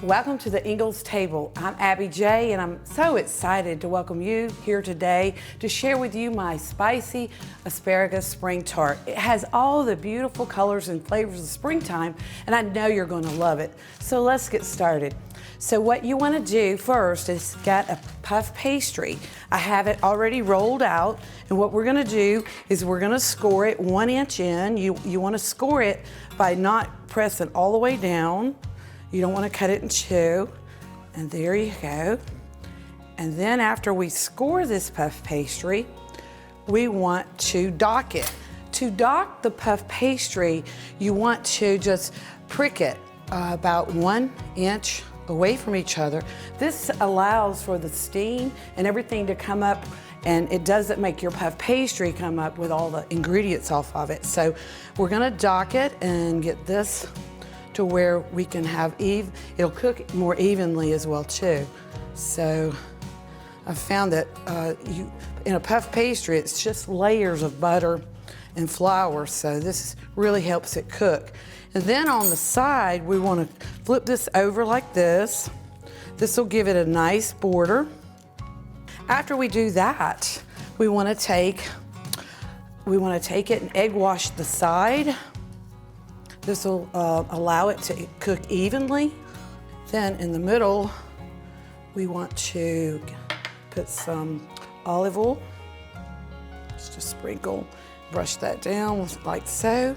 Welcome to the Ingles table. I'm Abby J, and I'm so excited to welcome you here today to share with you my spicy asparagus spring tart. It has all the beautiful colors and flavors of springtime, and I know you're going to love it. So let's get started. So what you want to do first is get a puff pastry. I have it already rolled out, and what we're going to do is we're going to score it 1 inch in. You want to score it by not pressing all the way down. You don't want to cut it in two. And there you go. And then after we score this puff pastry, we want to dock it. To dock the puff pastry, you want to just prick it about 1 inch away from each other. This allows for the steam and everything to come up, and it doesn't make your puff pastry come up with all the ingredients off of it. So we're gonna dock it and get this to where we can have it'll cook more evenly as well too. So I found that in a puff pastry, it's just layers of butter and flour, so this really helps it cook. And then on the side, we want to flip this over like this. This will give it a nice border. After we do that, we want to take it and egg wash the side. This will allow it to cook evenly. Then in the middle, we want to put some olive oil. Just sprinkle, brush that down like so.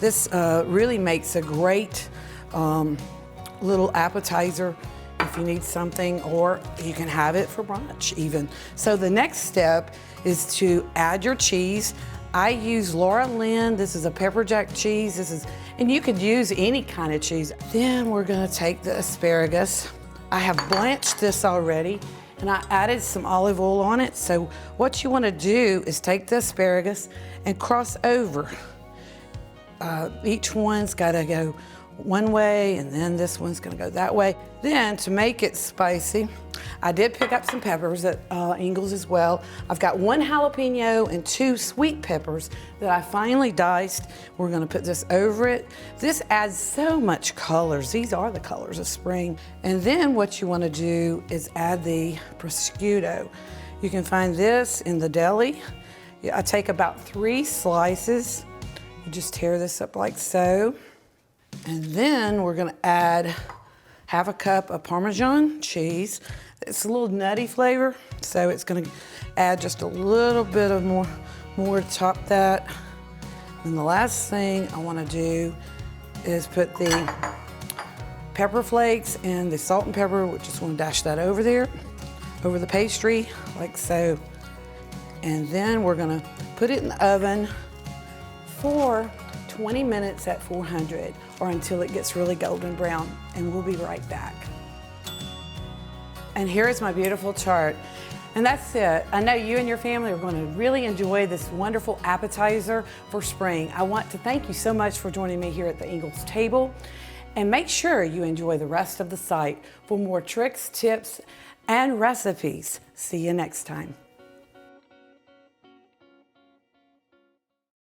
This really makes a great little appetizer if you need something, or you can have it for brunch even. So the next step is to add your cheese. I use Lynn. This is a pepper jack cheese. And you could use any kind of cheese. Then we're gonna take the asparagus. I have blanched this already, and I added some olive oil on it. So what you wanna do is take the asparagus and cross over. Each one's gotta go one way, and then this one's gonna go that way. Then to make it spicy, I did pick up some peppers at Ingles as well. I've got 1 jalapeno and 2 sweet peppers that I finely diced. We're gonna put this over it. This adds so much colors. These are the colors of spring. And then what you wanna do is add the prosciutto. You can find this in the deli. I take about 3 slices. You just tear this up like so. And then we're gonna add 1/2 cup of parmesan cheese. It's a little nutty flavor, so it's gonna add just a little bit of more to top that. And the last thing I wanna do is put the pepper flakes and the salt and pepper. We're just gonna dash that over there, over the pastry, like so. And then we're gonna put it in the oven for 20 minutes at 400, or until it gets really golden brown, and we'll be right back. And here is my beautiful tart. And that's it. I know you and your family are going to really enjoy this wonderful appetizer for spring. I want to thank you so much for joining me here at the Ingles table, and make sure you enjoy the rest of the site for more tricks, tips, and recipes. See you next time.